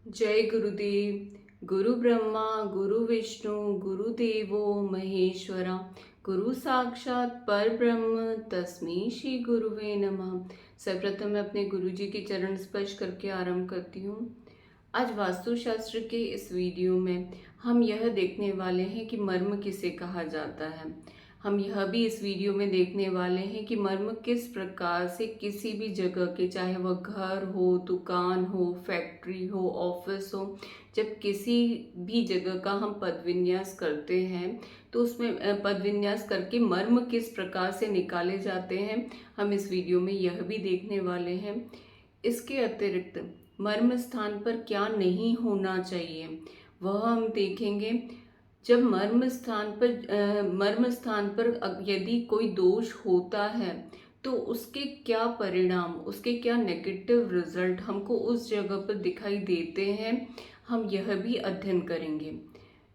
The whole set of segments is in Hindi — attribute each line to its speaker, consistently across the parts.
Speaker 1: जय गुरुदेव। गुरु ब्रह्मा गुरु विष्णु गुरुदेवो महेश्वरा। गुरु साक्षात पर ब्रह्म तस्मै श्री गुरुवे नमः। सर्वप्रथम मैं अपने गुरु जी के चरण स्पर्श करके आरंभ करती हूँ। आज वास्तुशास्त्र के इस वीडियो में हम यह देखने वाले हैं कि मर्म किसे कहा जाता है। हम यह भी इस वीडियो में देखने वाले हैं कि मर्म किस प्रकार से किसी भी जगह के, चाहे वह घर हो, दुकान हो, फैक्ट्री हो, ऑफिस हो, जब किसी भी जगह का हम पद विन्यास करते हैं तो उसमें पद विन्यास करके मर्म किस प्रकार से निकाले जाते हैं, हम इस वीडियो में यह भी देखने वाले हैं। इसके अतिरिक्त मर्म स्थान पर क्या नहीं होना चाहिए वह हम देखेंगे। जब मर्म स्थान पर यदि कोई दोष होता है तो उसके क्या परिणाम, उसके क्या नेगेटिव रिजल्ट हमको उस जगह पर दिखाई देते हैं, हम यह भी अध्ययन करेंगे।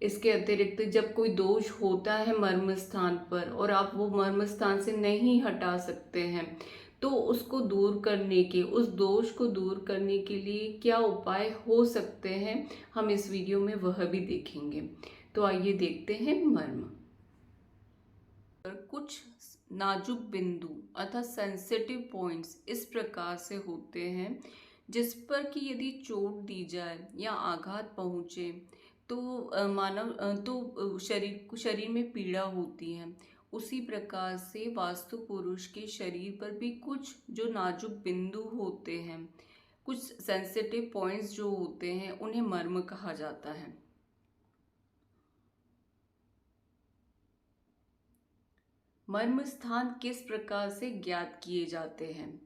Speaker 1: इसके अतिरिक्त जब कोई दोष होता है मर्म स्थान पर और आप वो मर्म स्थान से नहीं हटा सकते हैं तो उसको दूर करने के, उस दोष को दूर करने के लिए क्या उपाय हो सकते हैं, हम इस वीडियो में वह भी देखेंगे। तो आइए देखते हैं मर्म। कुछ नाजुक बिंदु अर्थात सेंसिटिव पॉइंट्स इस प्रकार से होते हैं जिस पर कि यदि चोट दी जाए या आघात पहुँचे तो शरीर में पीड़ा होती है। उसी प्रकार से वास्तु पुरुष के शरीर पर भी कुछ जो नाजुक बिंदु होते हैं, कुछ सेंसिटिव पॉइंट्स जो होते हैं, उन्हें मर्म कहा जाता है। मर्म स्थान किस प्रकार से ज्ञात किए जाते हैं?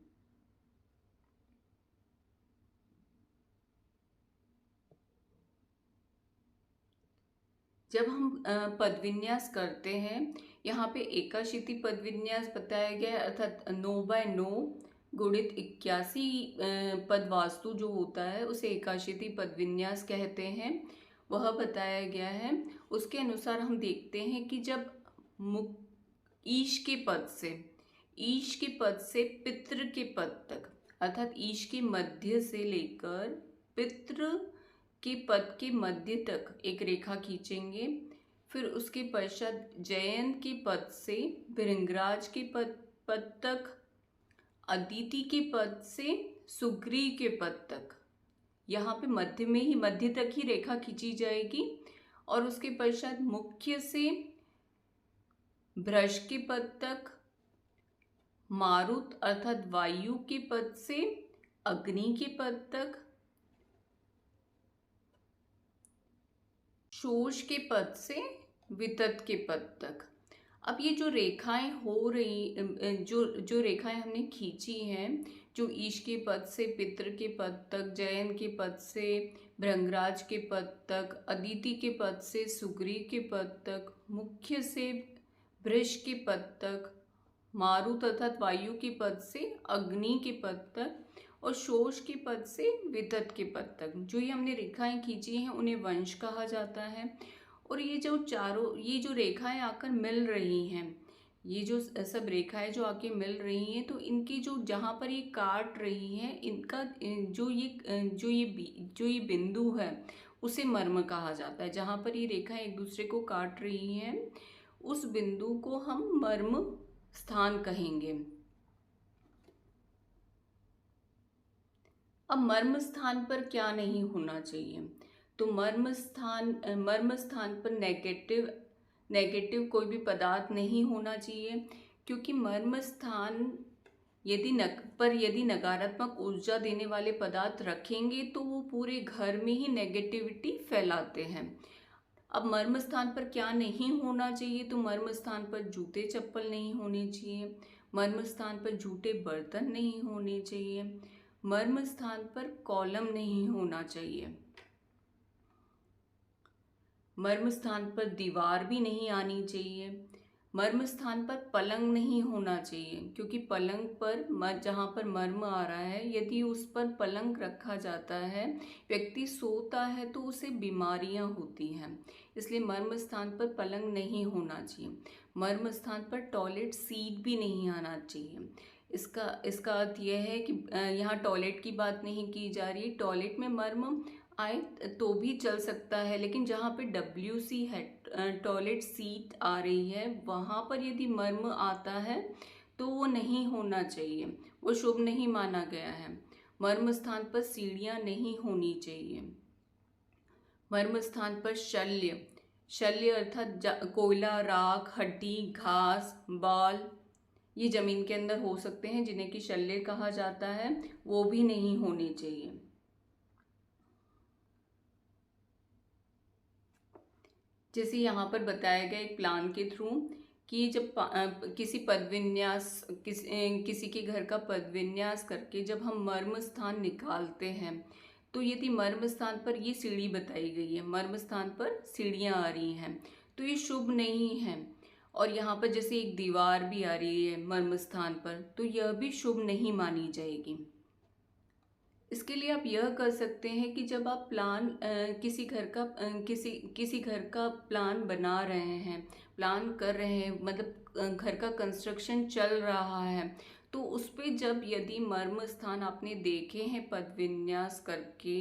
Speaker 1: जब हम पदविन्यास करते हैं, यहाँ पे एकाशीति पदविन्यास बताया गया है, अर्थात 9x9 गुणित 81 पद वास्तु जो होता है उसे एकाशीति पदविन्यास कहते हैं, वह बताया गया है। उसके अनुसार हम देखते हैं कि जब मुख ईश के पद से, ईश के पद से पितृ के पद तक, अर्थात ईश के मध्य से लेकर पितृ के पद के मध्य तक एक रेखा खींचेंगे। फिर उसके पश्चात जयंत के पद से भृंगराज के पद तक, अदिति के पद से सुग्री के पद तक, यहाँ पे मध्य में ही, मध्य तक ही रेखा खींची जाएगी। और उसके पश्चात मुख्य से भ्रश के पद तक, मारुत अर्थात वायु के पद से अग्नि के पद तक, शोष के पद से वितत के पद तक। अब ये जो रेखाएं हो रही, जो रेखाएं हमने खींची हैं, जो ईश के पद से पितृ के पद तक, जयन के पद से भृंगराज के पद तक, अदिति के पद से सुग्री के पद तक, मुख्य से वृष के पद तक, मारुत अर्थात वायु के पद से अग्नि के पद तक और शोष के पद से वितत के पद तक, जो ये हमने रेखाएं खींची हैं उन्हें वंश कहा जाता है। और ये जो रेखाएं आकर मिल रही हैं, ये जो सब रेखाएं जो आके मिल रही हैं, तो इनकी जो, जहाँ पर ये काट रही हैं, इनका जो ये बिंदु है उसे मर्म कहा जाता है। जहाँ पर ये रेखाएं एक दूसरे को काट रही हैं उस बिंदु को हम मर्म स्थान कहेंगे। अब मर्म स्थान पर क्या नहीं होना चाहिए? तो मर्म स्थान पर नेगेटिव कोई भी पदार्थ नहीं होना चाहिए, क्योंकि मर्म स्थान यदि नकारात्मक ऊर्जा देने वाले पदार्थ रखेंगे तो वो पूरे घर में ही नेगेटिविटी फैलाते हैं। अब मर्म स्थान पर क्या नहीं होना चाहिए? तो मर्म स्थान पर जूते चप्पल नहीं होने चाहिए, मर्म स्थान पर जूठे बर्तन नहीं होने चाहिए, मर्म स्थान पर कॉलम नहीं होना चाहिए, मर्म स्थान पर दीवार भी नहीं आनी चाहिए, मर्म स्थान पर पलंग नहीं होना चाहिए, क्योंकि पलंग पर जहाँ पर मर्म आ रहा है, यदि उस पर पलंग रखा जाता है, व्यक्ति सोता है तो उसे बीमारियाँ होती हैं, इसलिए मर्म स्थान पर पलंग नहीं होना चाहिए। मर्म स्थान पर टॉयलेट सीट भी नहीं आना चाहिए। इसका अर्थ यह है कि यहाँ टॉयलेट की बात नहीं की जा रही। टॉयलेट में मर्म आए तो भी चल सकता है, लेकिन जहाँ पे WC है, टॉयलेट सीट आ रही है, वहाँ पर यदि मर्म आता है तो वो नहीं होना चाहिए, वो शुभ नहीं माना गया है। मर्म स्थान पर सीढ़ियाँ नहीं होनी चाहिए। मर्म स्थान पर शल्य, शल्य अर्थात कोयला, राख, हड्डी, घास, बाल, ये जमीन के अंदर हो सकते हैं, जिन्हें कि शल्य कहा जाता है, वो भी नहीं होने चाहिए। जैसे यहाँ पर बताया गया एक प्लान के थ्रू कि जब किसी पदविन्यास किसी के घर का पदविन्यास करके जब हम मर्म स्थान निकालते हैं, तो यदि मर्म स्थान पर ये सीढ़ी बताई गई है, मर्म स्थान पर सीढ़ियाँ आ रही हैं, तो ये शुभ नहीं है। और यहाँ पर जैसे एक दीवार भी आ रही है मर्म स्थान पर, तो यह भी शुभ नहीं मानी जाएगी। इसके लिए आप यह कर सकते हैं कि जब आप प्लान किसी घर का प्लान बना रहे हैं, प्लान कर रहे हैं, मतलब घर का कंस्ट्रक्शन चल रहा है, तो उस पे जब यदि मर्म स्थान आपने देखे हैं पद विन्यास करके,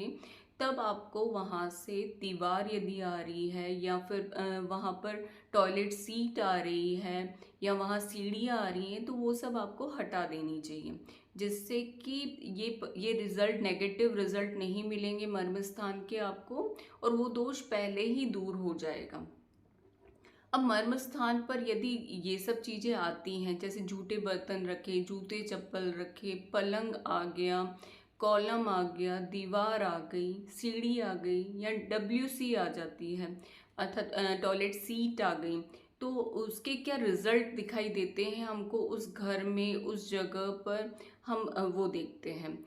Speaker 1: तब आपको वहाँ से दीवार यदि आ रही है या फिर वहाँ पर टॉयलेट सीट आ रही है या वहाँ सीढ़ियाँ आ रही हैं, तो वो सब आपको हटा देनी चाहिए, जिससे कि ये रिजल्ट, नेगेटिव रिजल्ट नहीं मिलेंगे मर्म स्थान के आपको, और वो दोष पहले ही दूर हो जाएगा। अब मर्म स्थान पर यदि ये सब चीज़ें आती हैं, जैसे झूठे बर्तन रखे, जूते चप्पल रखे, पलंग आ गया, कॉलम आ गया, दीवार आ गई, सीढ़ी आ गई, या WC आ जाती है अर्थात टॉयलेट सीट आ गई, तो उसके क्या रिजल्ट दिखाई देते हैं हमको उस घर में, उस जगह पर हम वो देखते हैं।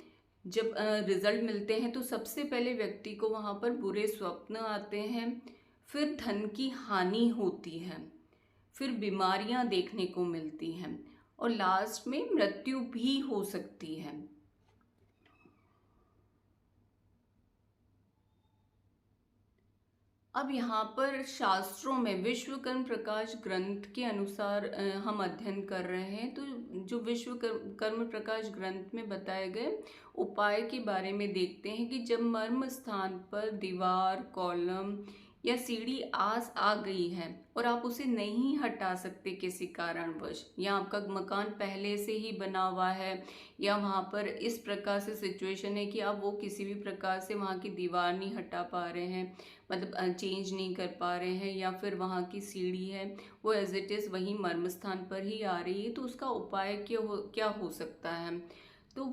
Speaker 1: जब रिजल्ट मिलते हैं तो सबसे पहले व्यक्ति को वहाँ पर बुरे स्वप्न आते हैं, फिर धन की हानि होती है, फिर बीमारियां देखने को मिलती हैं, और लास्ट में मृत्यु भी हो सकती है। अब यहाँ पर शास्त्रों में विश्वकर्म प्रकाश ग्रंथ के अनुसार हम अध्ययन कर रहे हैं, तो जो विश्वकर्म प्रकाश ग्रंथ में बताए गए उपाय के बारे में देखते हैं कि जब मर्म स्थान पर दीवार, कॉलम या सीढ़ी आस आ गई है और आप उसे नहीं हटा सकते किसी कारणवश, या आपका मकान पहले से ही बना हुआ है, या वहाँ पर इस प्रकार से सिचुएशन है कि आप वो किसी भी प्रकार से वहाँ की दीवार नहीं हटा पा रहे हैं, मतलब चेंज नहीं कर पा रहे हैं, या फिर वहाँ की सीढ़ी है वो एज इट इज़ वही मर्म स्थान पर ही आ रही है, तो उसका उपाय क्या हो सकता है। तो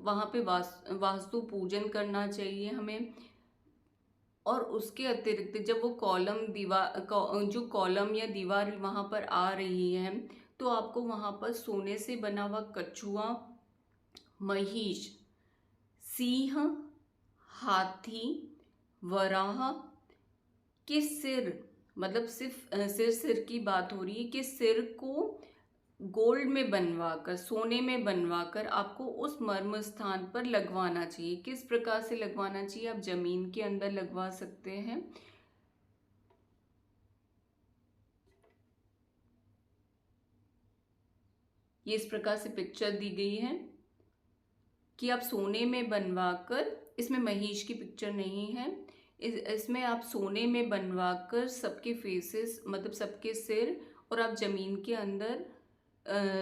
Speaker 1: वहाँ पे वास्तु पूजन करना चाहिए हमें। और उसके अतिरिक्त जब वो जो कॉलम या दीवार वहाँ पर आ रही है, तो आपको वहाँ पर सोने से बना हुआ कछुआ, महिष, सिंह, हाथी, वराह के सिर, मतलब सिर्फ सिर की बात हो रही है, कि सिर को गोल्ड में बनवाकर, सोने में बनवाकर आपको उस मर्म स्थान पर लगवाना चाहिए। किस प्रकार से लगवाना चाहिए? आप जमीन के अंदर लगवा सकते हैं। ये इस प्रकार से पिक्चर दी गई है कि आप सोने में बनवाकर, इसमें महिष की पिक्चर नहीं है, इसमें आप सोने में बनवाकर सबके फेसेस, मतलब सबके सिर, और आप जमीन के अंदर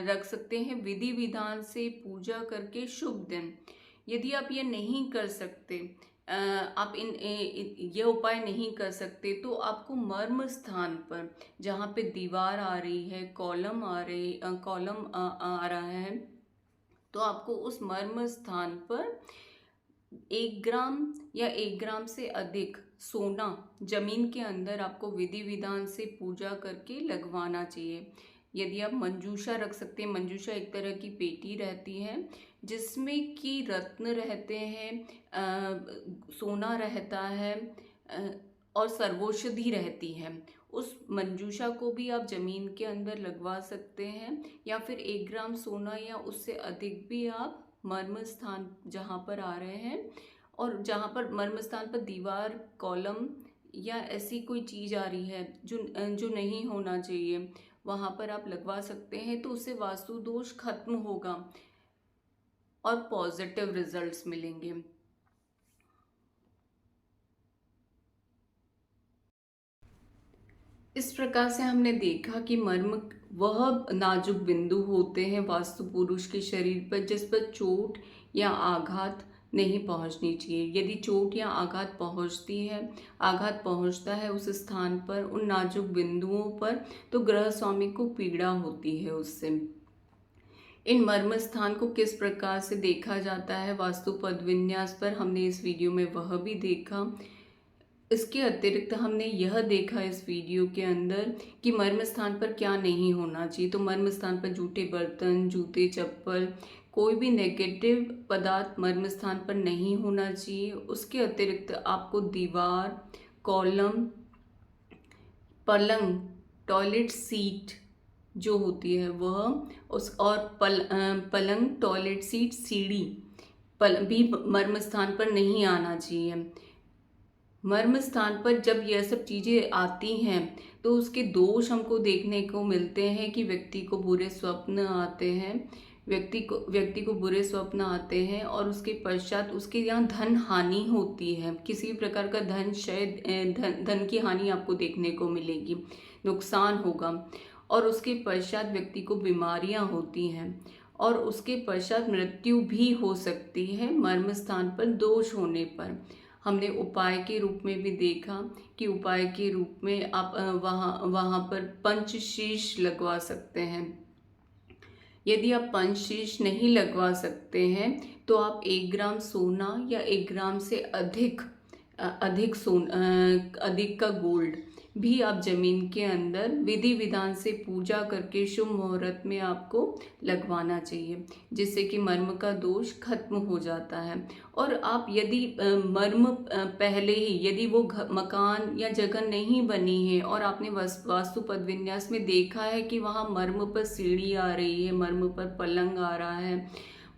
Speaker 1: रख सकते हैं विधि विधान से पूजा करके शुभ दिन। यदि आप ये नहीं कर सकते, आप ये उपाय नहीं कर सकते, तो आपको मर्म स्थान पर जहाँ पे दीवार आ रही है, कॉलम आ रहा है, तो आपको उस मर्म स्थान पर 1 ग्राम या 1 ग्राम से अधिक सोना जमीन के अंदर आपको विधि विधान से पूजा करके लगवाना चाहिए। यदि आप मंजूषा रख सकते हैं, मंजूषा एक तरह की पेटी रहती है जिसमें कि रत्न रहते हैं, सोना रहता है, और सर्वौषधि रहती है, उस मंजूषा को भी आप जमीन के अंदर लगवा सकते हैं, या फिर 1 ग्राम सोना या उससे अधिक भी आप मर्म स्थान जहाँ पर आ रहे हैं, और जहाँ पर मर्म स्थान पर दीवार, कॉलम या ऐसी कोई चीज़ आ रही है जो नहीं होना चाहिए, वहाँ पर आप लगवा सकते हैं, तो उससे वास्तु दोष खत्म होगा और पॉजिटिव रिजल्ट्स मिलेंगे। इस प्रकार से हमने देखा कि मर्म वह नाजुक बिंदु होते हैं वास्तु पुरुष के शरीर पर जिस पर चोट या आघात नहीं पहुंचनी चाहिए। यदि चोट या आघात पहुंचता है उस स्थान पर, उन नाजुक बिंदुओं पर, तो ग्रह स्वामी को पीड़ा होती है उससे। इन मर्म स्थान को किस प्रकार से देखा जाता है वास्तु पद विन्यास पर, हमने इस वीडियो में वह भी देखा। इसके अतिरिक्त हमने यह देखा इस वीडियो के अंदर कि मर्म स्थान पर क्या नहीं होना चाहिए। तो मर्म स्थान पर जूठे बर्तन, जूते, चप्पल, कोई भी नेगेटिव पदार्थ मर्म स्थान पर नहीं होना चाहिए। उसके अतिरिक्त आपको दीवार, कॉलम, पलंग, टॉयलेट सीट जो होती है वह और पलंग, टॉयलेट सीट, सीढ़ी भी मर्म स्थान पर नहीं आना चाहिए। मर्म स्थान पर जब यह सब चीज़ें आती हैं तो उसके दोष हमको देखने को मिलते हैं कि व्यक्ति को बुरे स्वप्न आते हैं, व्यक्ति को बुरे स्वप्न आते हैं और उसके पश्चात उसके यहाँ धन हानि होती है। किसी भी प्रकार का धन की हानि आपको देखने को मिलेगी, नुकसान होगा। और उसके पश्चात व्यक्ति को बीमारियां होती हैं और उसके पश्चात मृत्यु भी हो सकती है मर्म स्थान पर दोष होने पर। हमने उपाय के रूप में भी देखा कि उपाय के रूप में आप वहाँ पर पंचशीश लगवा सकते हैं। यदि आप पंचशीश नहीं लगवा सकते हैं तो आप 1 ग्राम सोना या 1 ग्राम से अधिक अधिक का गोल्ड भी आप जमीन के अंदर विधि विधान से पूजा करके शुभ मुहूर्त में आपको लगवाना चाहिए, जिससे कि मर्म का दोष खत्म हो जाता है। और आप यदि मर्म पहले ही यदि वो मकान या जगह नहीं बनी है और आपने वास्तु पद विन्यास में देखा है कि वहाँ मर्म पर सीढ़ी आ रही है, मर्म पर पलंग आ रहा है,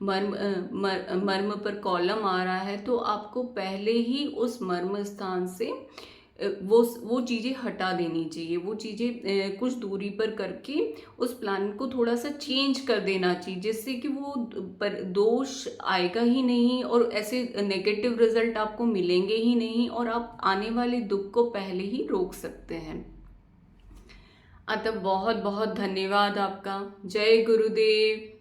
Speaker 1: मर्म पर कॉलम आ रहा है, तो आपको पहले ही उस मर्म स्थान से वो चीज़ें हटा देनी चाहिए। वो चीज़ें कुछ दूरी पर करके उस प्लान को थोड़ा सा चेंज कर देना चाहिए, जिससे कि वो पर दोष आएगा ही नहीं और ऐसे नेगेटिव रिजल्ट आपको मिलेंगे ही नहीं और आप आने वाले दुख को पहले ही रोक सकते हैं। अतः बहुत बहुत धन्यवाद आपका। जय गुरुदेव।